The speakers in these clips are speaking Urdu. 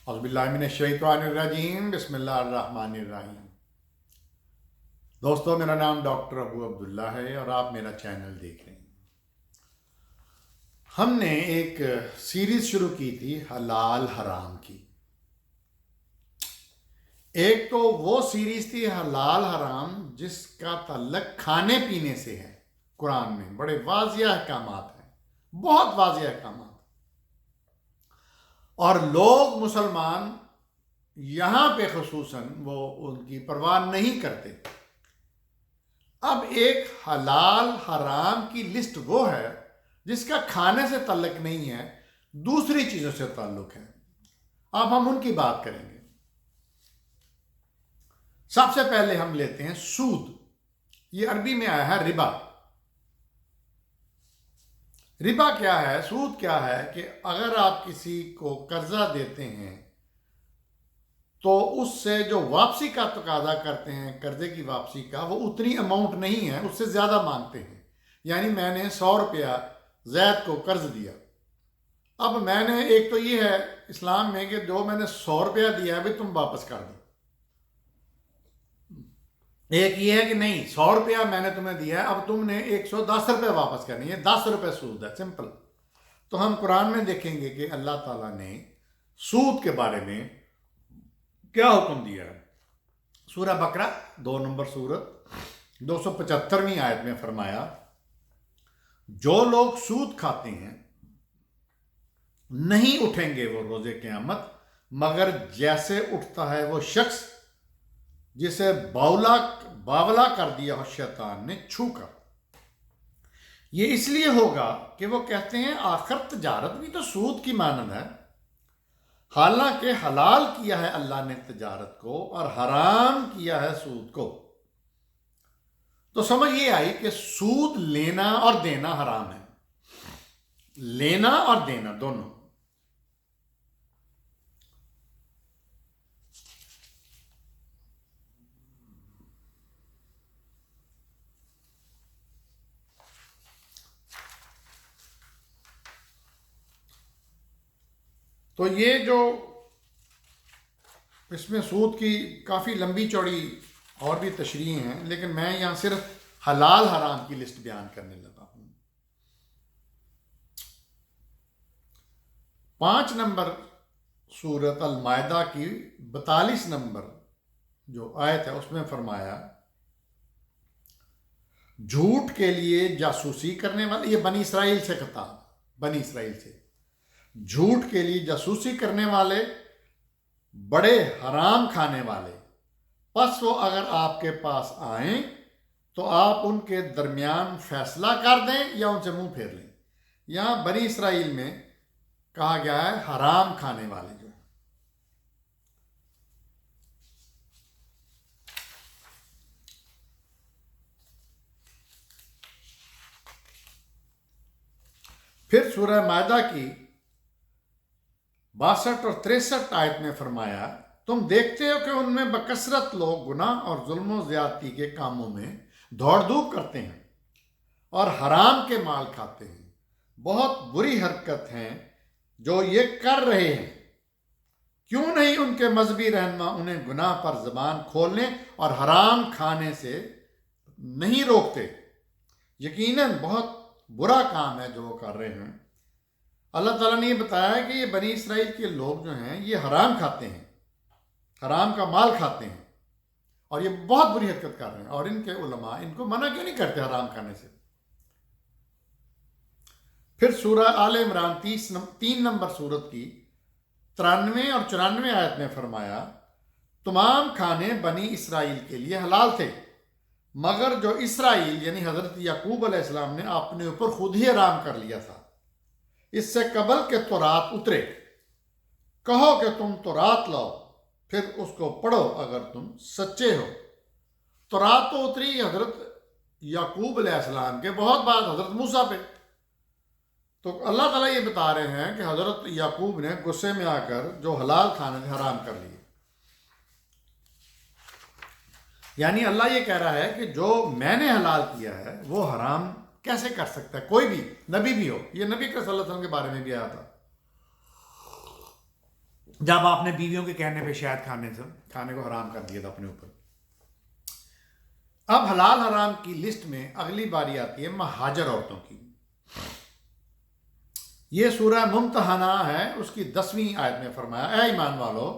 اعوذ باللہ من الشیطان الرجیم بسم اللہ الرحمن الرحیم۔ دوستو، میرا نام ڈاکٹر ابو عبداللہ ہے اور آپ میرا چینل دیکھ رہے ہیں۔ ہم نے ایک سیریز شروع کی تھی حلال حرام کی۔ ایک تو وہ سیریز تھی حلال حرام جس کا تعلق کھانے پینے سے ہے۔ قرآن میں بڑے واضح احکامات ہیں، بہت واضح احکامات، اور لوگ مسلمان یہاں پہ خصوصاً وہ ان کی پرواہ نہیں کرتے۔ اب ایک حلال حرام کی لسٹ وہ ہے جس کا کھانے سے تعلق نہیں ہے، دوسری چیزوں سے تعلق ہے۔ اب ہم ان کی بات کریں گے۔ سب سے پہلے ہم لیتے ہیں سود۔ یہ عربی میں آیا ہے ربا۔ ربا کیا ہے؟ سود کیا ہے کہ اگر آپ کسی کو قرضہ دیتے ہیں تو اس سے جو واپسی کا تقاضا کرتے ہیں، قرضے کی واپسی کا، وہ اتنی اماؤنٹ نہیں ہے، اس سے زیادہ مانگتے ہیں۔ یعنی میں نے 100 روپیہ زید کو قرض دیا، اب میں نے، ایک تو یہ ہے اسلام میں کہ جو میں نے 100 روپیہ دیا ہے بھی تم واپس کر دو۔ ایک یہ ہے کہ نہیں، 100 روپیہ میں نے تمہیں دیا ہے، اب تم نے 110 روپے واپس کرنی ہے، 10 روپے سود ہے، سمپل۔ تو ہم قرآن میں دیکھیں گے کہ اللہ تعالیٰ نے سود کے بارے میں کیا حکم دیا ہے۔ سورہ بقرہ 2 نمبر سورت 275ویں آیت میں فرمایا، جو لوگ سود کھاتے ہیں نہیں اٹھیں گے وہ روز قیامت مگر جیسے اٹھتا ہے وہ شخص جسے باولا کر دیا ہو شیطان نے چھو کر۔ یہ اس لیے ہوگا کہ وہ کہتے ہیں آخر تجارت بھی تو سود کی مانند ہے، حالانکہ حلال کیا ہے اللہ نے تجارت کو اور حرام کیا ہے سود کو۔ تو سمجھ یہ آئی کہ سود لینا اور دینا حرام ہے، لینا اور دینا دونوں۔ تو یہ جو اس میں سود کی کافی لمبی چوڑی اور بھی تشریح ہیں، لیکن میں یہاں صرف حلال حرام کی لسٹ بیان کرنے لگا ہوں۔ 5 نمبر سورت المائدہ کی 42 نمبر جو آیت ہے اس میں فرمایا، جھوٹ کے لیے جاسوسی کرنے والے، یہ بنی اسرائیل سے خطاب، بنی اسرائیل سے، جھوٹ کے لیے جاسوسی کرنے والے، بڑے حرام کھانے والے، پس وہ اگر آپ کے پاس آئیں تو آپ ان کے درمیان فیصلہ کر دیں یا ان سے منہ پھیر لیں۔ یہاں بنی اسرائیل میں کہا گیا ہے حرام کھانے والے جو ہیں۔ پھر سورہ مائدہ کی 62 اور 63 آیت میں فرمایا، تم دیکھتے ہو کہ ان میں بکثرت لوگ گناہ اور ظلم و زیادتی کے کاموں میں دوڑ دھوپ کرتے ہیں اور حرام کے مال کھاتے ہیں، بہت بری حرکت ہیں جو یہ کر رہے ہیں۔ کیوں نہیں ان کے مذہبی رہنما انہیں گناہ پر زبان کھولنے اور حرام کھانے سے نہیں روکتے؟ یقیناً بہت برا کام ہے جو وہ کر رہے ہیں۔ اللہ تعالیٰ نے یہ بتایا کہ یہ بنی اسرائیل کے لوگ جو ہیں یہ حرام کھاتے ہیں، حرام کا مال کھاتے ہیں، اور یہ بہت بری حرکت کر رہے ہیں، اور ان کے علماء ان کو منع کیوں نہیں کرتے حرام کھانے سے؟ پھر سورہ آل عمران 3 نمبر سورت کی 93 اور 94 آیت میں فرمایا، تمام کھانے بنی اسرائیل کے لیے حلال تھے مگر جو اسرائیل یعنی حضرت یعقوب علیہ السلام نے اپنے اوپر خود ہی حرام کر لیا تھا، اس سے قبل کہ تورات اترے۔ کہو کہ تم تورات لاؤ، پھر اس کو پڑھو اگر تم سچے ہو۔ تورات تو اتری حضرت یعقوب علیہ السلام کے بہت بعد، حضرت موسیٰ پہ۔ تو اللہ تعالیٰ یہ بتا رہے ہیں کہ حضرت یعقوب نے غصے میں آ کر جو حلال کھانے تھے حرام کر لیے۔ یعنی اللہ یہ کہہ رہا ہے کہ جو میں نے حلال کیا ہے وہ حرام کیسے کر سکتا ہے کوئی بھی، نبی بھی ہو؟ یہ نبی صلی اللہ علیہ وسلم کے بارے میں بھی آیا تھا۔ جب آپ نے بیویوں کے کہنے پہ شہد کھانے کو حرام کر دیا تھا اپنے اوپر. اب حلال حرام کی لسٹ میں اگلی باری آتی ہے مہاجر عورتوں کی. یہ سورہ ممتحنہ ہے، اس کی 10ویں آیت میں فرمایا اے ایمان والو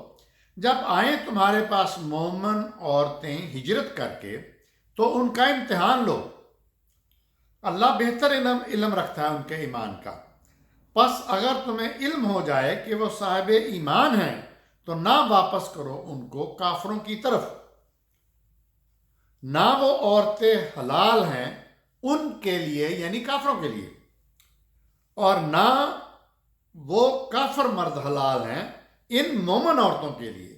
جب آئیں تمہارے پاس مومن عورتیں ہجرت کر کے تو ان کا امتحان لو. اللہ بہتر علم رکھتا ہے ان کے ایمان کا. پس اگر تمہیں علم ہو جائے کہ وہ صاحب ایمان ہیں تو نہ واپس کرو ان کو کافروں کی طرف. نہ وہ عورتیں حلال ہیں ان کے لیے یعنی کافروں کے لیے، اور نہ وہ کافر مرد حلال ہیں ان مومن عورتوں کے لیے.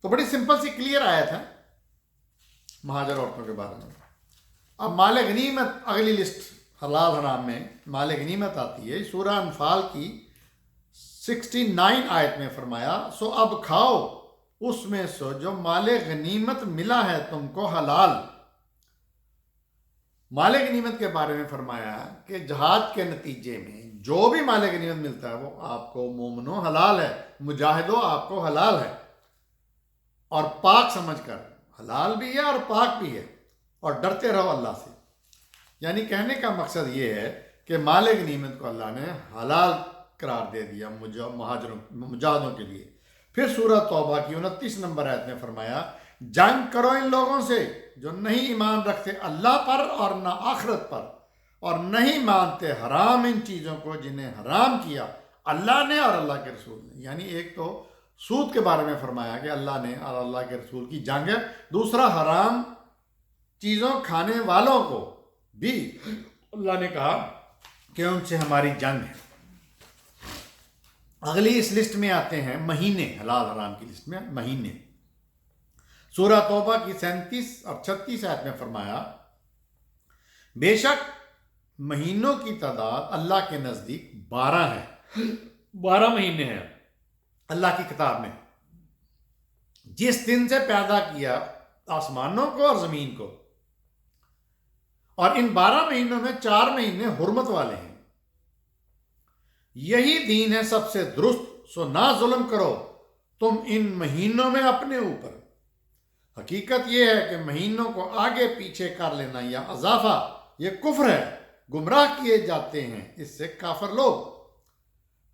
تو بڑی سمپل سی کلیئر آیت ہے مہاجر عورتوں کے بارے میں. اب مال غنیمت، اگلی لسٹ حلال حرام میں مال غنیمت آتی ہے. سورہ انفال کی 69 آیت میں فرمایا سو اب کھاؤ اس میں سے جو مال غنیمت ملا ہے تم کو حلال. مال غنیمت کے بارے میں فرمایا کہ جہاد کے نتیجے میں جو بھی مال غنیمت ملتا ہے وہ آپ کو مومنوں حلال ہے، مجاہدوں آپ کو حلال ہے، اور پاک سمجھ کر. حلال بھی ہے اور پاک بھی ہے، اور ڈرتے رہو اللہ سے. یعنی کہنے کا مقصد یہ ہے کہ مال غنیمت کو اللہ نے حلال قرار دے دیا مجاہدوں کے لیے. پھر سورہ توبہ کی 29 نمبر آیت میں فرمایا جنگ کرو ان لوگوں سے جو نہیں ایمان رکھتے اللہ پر اور نہ آخرت پر، اور نہیں مانتے حرام ان چیزوں کو جنہیں حرام کیا اللہ نے اور اللہ کے رسول نے. یعنی ایک تو سود کے بارے میں فرمایا کہ اللہ نے اور اللہ کے رسول کی جنگ ہے، دوسرا حرام چیزوں کھانے والوں کو بھی اللہ نے کہا کہ ان سے ہماری جنگ ہے. اگلی اس لسٹ میں آتے ہیں مہینے، حلال حرام کی لسٹ میں مہینے. سورہ توبہ کی 37 اور 36 آیت میں فرمایا بے شک مہینوں کی تعداد اللہ کے نزدیک 12 ہے. 12 مہینے ہیں اللہ کی کتاب میں، جس دن سے پیدا کیا آسمانوں کو اور زمین کو. اور ان 12 مہینوں میں 4 مہینے حرمت والے ہیں. یہی دین ہے سب سے درست، سو نہ ظلم کرو تم ان مہینوں میں اپنے اوپر. حقیقت یہ ہے کہ مہینوں کو آگے پیچھے کر لینا یا اضافہ یہ کفر ہے. گمراہ کیے جاتے ہیں اس سے کافر لوگ.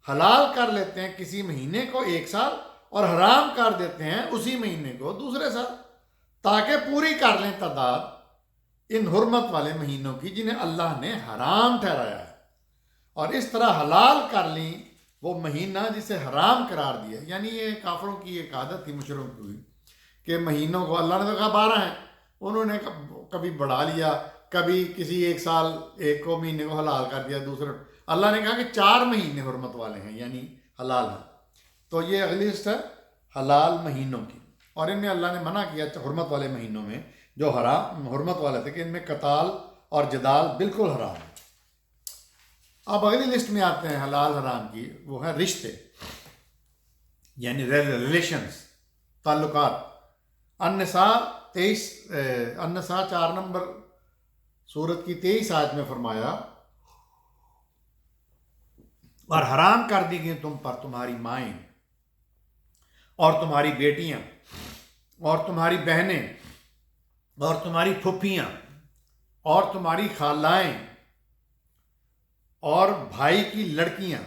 حلال کر لیتے ہیں کسی مہینے کو ایک سال اور حرام کر دیتے ہیں اسی مہینے کو دوسرے سال، تاکہ پوری کر لیں تعداد ان حرمت والے مہینوں کی جنہیں اللہ نے حرام ٹھہرایا ہے. اور اس طرح حلال کر لیں وہ مہینہ جسے حرام قرار دیا. یعنی یہ کافروں کی ایک عادت تھی مشرکوں کی کہ مہینوں کو اللہ نے تو کہا 12 ہیں، انہوں نے کبھی بڑھا لیا، کبھی کسی ایک سال ایک کو مہینے کو حلال کر دیا، دوسرے اللہ نے کہا کہ 4 مہینے حرمت والے ہیں یعنی حلال ہیں. تو یہ اگلی لسٹ ہے حلال مہینوں کی. اور ان میں اللہ نے منع کیا حرمت والے مہینوں میں جو حرام حرمت والے تھے کہ ان میں قتال اور جدال بالکل حرام ہے. اب اگلی لسٹ میں آتے ہیں حلال حرام کی، وہ ہے رشتے یعنی ریلیشنز، تعلقات. النساء 4 نمبر سورت کی 23 آیت میں فرمایا اور حرام کر دی گئی تم پر تمہاری مائیں اور تمہاری بیٹیاں اور تمہاری بہنیں اور تمہاری پھپھیاں اور تمہاری خالائیں اور بھائی کی لڑکیاں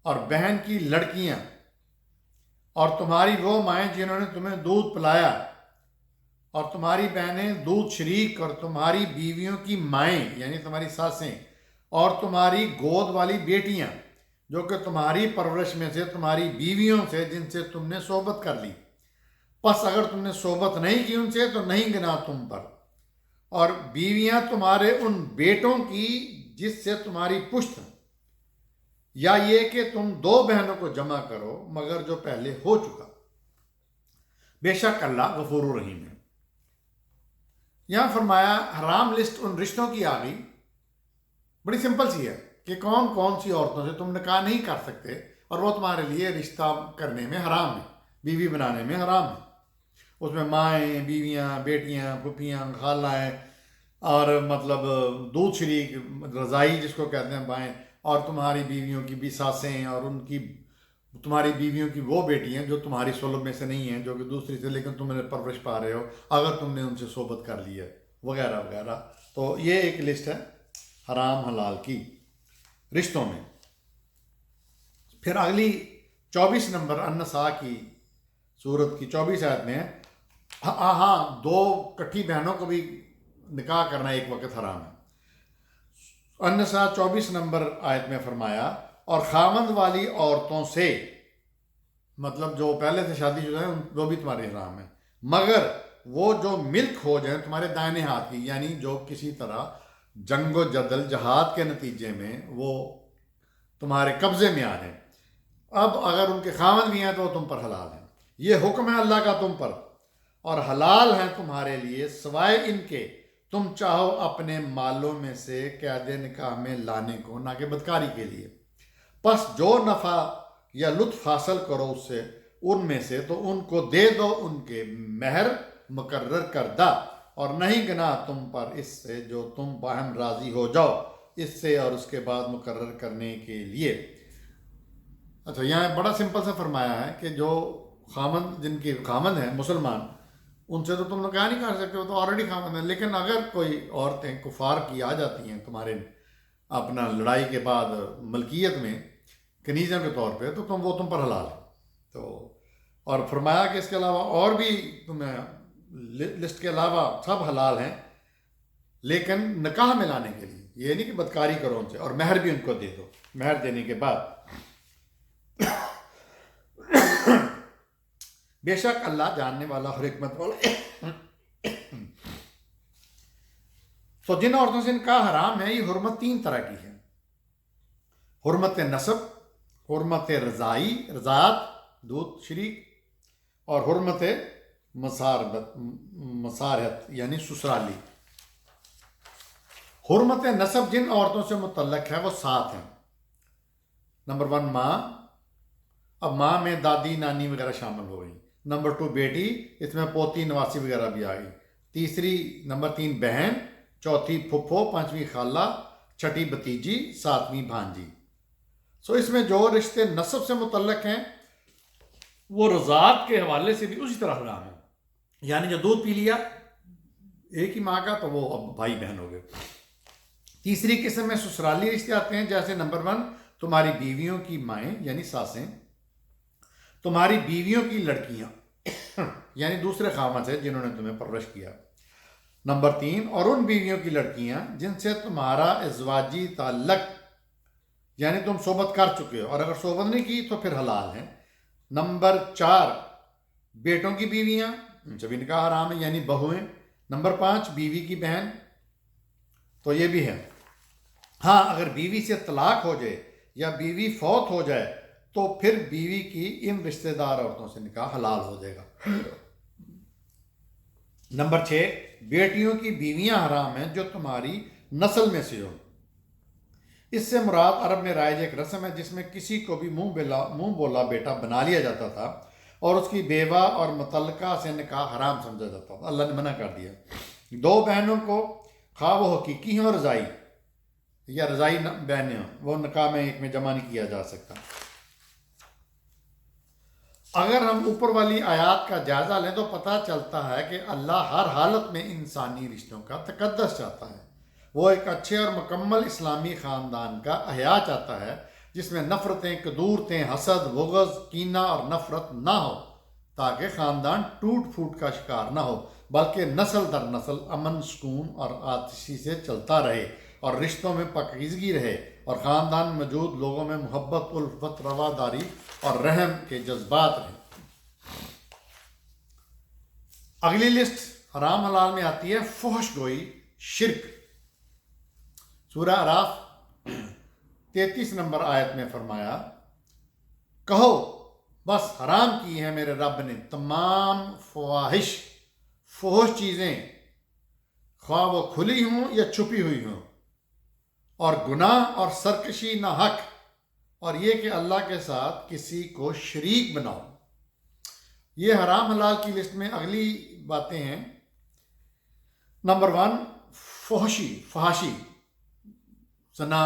اور بہن کی لڑکیاں اور تمہاری وہ مائیں جنہوں نے تمہیں دودھ پلایا اور تمہاری بہنیں دودھ شریک اور تمہاری بیویوں کی مائیں یعنی تمہاری ساسیں اور تمہاری گود والی بیٹیاں جو کہ تمہاری پرورش میں سے تمہاری بیویوں سے جن سے تم نے صحبت کر لی. پس اگر تم نے صحبت نہیں کی ان سے تو نہیں گنا تم پر، اور بیویاں تمہارے ان بیٹوں کی جس سے تمہاری پشت، یا یہ کہ تم 2 بہنوں کو جمع کرو مگر جو پہلے ہو چکا. بے شک اللہ غفور الرحیم ہے. یہاں فرمایا حرام لسٹ ان رشتوں کی آ گئی، بڑی سمپل سی ہے کہ کون کون سی عورتوں سے تم نکاح نہیں کر سکتے اور وہ تمہارے لیے رشتہ کرنے میں حرام ہے، بیوی بنانے میں حرام ہے. اس میں مائیں، بیویاں، بیٹیاں، پھپھیاں، خالائیں اور مطلب دودھ شریک، رضائی جس کو کہتے ہیں بائیں، اور تمہاری بیویوں کی بھی ساسیں اور ان کی تمہاری بیویوں کی وہ بیٹیاں جو تمہاری صلب میں سے نہیں ہیں، جو کہ دوسری سے لیکن تم انہیں پرورش پا رہے ہو اگر تم نے ان سے صحبت کر لی ہے، وغیرہ وغیرہ۔ تو یہ ایک لسٹ ہے حرام حلال کی رشتوں میں۔ پھر اگلی 24 نمبر النساء کی سورت کی 24 آیت میں ہاں دو کٹھی بہنوں کو بھی نکاح کرنا ایک وقت حرام ہے۔ النساء 24 نمبر آیت میں فرمایا اور خاوند والی عورتوں سے، مطلب جو پہلے سے شادی شدہ ہیں وہ بھی تمہارے حرام ہیں، مگر وہ جو ملک ہو جائیں تمہارے دائنے ہاتھ کی، یعنی جو کسی طرح جنگ و جدل جہاد کے نتیجے میں وہ تمہارے قبضے میں آ جائیں۔ اب اگر ان کے خاوند بھی ہیں تو وہ تم پر حلال ہیں۔ یہ حکم ہے اللہ کا تم پر، اور حلال ہیں تمہارے لیے سوائے ان کے تم چاہو اپنے مالوں میں سے قید نکاح میں لانے کو، نہ کہ بدکاری کے لیے۔ پس جو نفع یا لطف حاصل کرو اس سے ان میں سے تو ان کو دے دو ان کے مہر مقرر کردہ، اور نہیں گناہ تم پر اس سے جو تم باہم راضی ہو جاؤ اس سے اور اس کے بعد مقرر کرنے کے لیے۔ اچھا، یہاں بڑا سمپل سے فرمایا ہے کہ جو خامند، جن کی خامند ہیں مسلمان، ان سے تو تم نکاح نہیں کر سکتے، وہ تو آلریڈی خامند ہیں، لیکن اگر کوئی عورتیں کفار کی آ جاتی ہیں تمہارے اپنا لڑائی کے بعد ملکیت میں کنیزوں کے طور پہ، تو وہ تم پر حلال ہے۔ تو اور فرمایا کہ اس کے علاوہ اور بھی تمہیں لسٹ کے علاوہ سب حلال ہیں، لیکن نکاح میں لانے کے لیے، یہ نہیں کہ بدکاری کرو ان سے، اور مہر بھی ان کو دے دو۔ مہر دینے کے بعد بے شک اللہ جاننے والا اور حکمت والا۔ تو جن عورتوں سے نکاح حرام ہے، یہ حرمت 3 طرح کی ہے: حرمت نسب، حرمت رضاعت دودھ شریک، اور حرمت مسارحت یعنی سسرالی۔ حرمت نسب جن عورتوں سے متعلق ہے وہ 7 ہیں۔ نمبر 1 ماں، اب ماں میں دادی نانی وغیرہ شامل ہو گئی۔ نمبر 2 بیٹی، اس میں پوتی نواسی وغیرہ بھی آ گئی۔ نمبر 3 بہن، چوتھی پھپھو، 5ویں خالہ، 6ٹھی بھتیجی، 7ویں بھانجی۔ سو اس میں جو رشتے نسب سے متعلق ہیں وہ رضاعت کے حوالے سے بھی اسی طرح حرام ہے، یعنی جو دودھ پی لیا ایک ہی ماں کا تو وہ اب بھائی بہن ہو گئے۔ تیسری قسم میں سسرالی رشتے آتے ہیں، جیسے نمبر 1 تمہاری بیویوں کی مائیں یعنی ساسیں، تمہاری بیویوں کی لڑکیاں یعنی دوسرے خاوند سے جنہوں نے تمہیں پرورش کیا۔ نمبر 3 اور ان بیویوں کی لڑکیاں جن سے تمہارا ازواجی تعلق، یعنی تم صحبت کر چکے ہو، اور اگر صحبت نہیں کی تو پھر حلال ہیں۔ نمبر 4 بیٹوں کی بیویاں، ان سے بھی نکاح حرام ہے یعنی بہویں۔ نمبر 5 بیوی کی بہن، تو یہ بھی ہے۔ ہاں اگر بیوی سے طلاق ہو جائے یا بیوی فوت ہو جائے تو پھر بیوی کی ان رشتہ دار عورتوں سے نکاح حلال ہو جائے گا۔ نمبر 6 بیٹیوں کی بیویاں حرام ہیں جو تمہاری نسل میں سے ہو۔ اس سے مراد عرب میں رائج ایک رسم ہے جس میں کسی کو بھی منہ بولا بیٹا بنا لیا جاتا تھا اور اس کی بیوہ اور متعلقہ سے نکاح حرام سمجھا جاتا تھا۔ اللہ نے منع کر دیا۔ 2 بہنوں کو، خواہ وہ حقیقی ہوں رضائی یا رضائی بہنیں ہوں، وہ نکاح میں ایک میں جمع نہیں کیا جا سکتا۔ اگر ہم اوپر والی آیات کا جائزہ لیں تو پتہ چلتا ہے کہ اللہ ہر حالت میں انسانی رشتوں کا تقدس چاہتا ہے۔ وہ ایک اچھے اور مکمل اسلامی خاندان کا احیاء چاہتا ہے جس میں نفرتیں، کدورتیں، حسد، بغض، کینہ اور نفرت نہ ہو، تاکہ خاندان ٹوٹ پھوٹ کا شکار نہ ہو، بلکہ نسل در نسل امن، سکون اور آتشی سے چلتا رہے، اور رشتوں میں پاکیزگی رہے، اور خاندان میں موجود لوگوں میں محبت، الفت، رواداری اور رحم کے جذبات رہیں۔ اگلی لسٹ حرام حلال میں آتی ہے فحش گوئی، شرک۔ سورہ اعراف 33 نمبر آیت میں فرمایا، کہو بس حرام کی ہے میرے رب نے تمام فواحش، فحش چیزیں، خواہ وہ کھلی ہوں یا چھپی ہوئی ہوں، اور گناہ اور سرکشی نہ حق، اور یہ کہ اللہ کے ساتھ کسی کو شریک بناؤ۔ یہ حرام حلال کی لسٹ میں اگلی باتیں ہیں۔ نمبر 1 فحشی، زنا،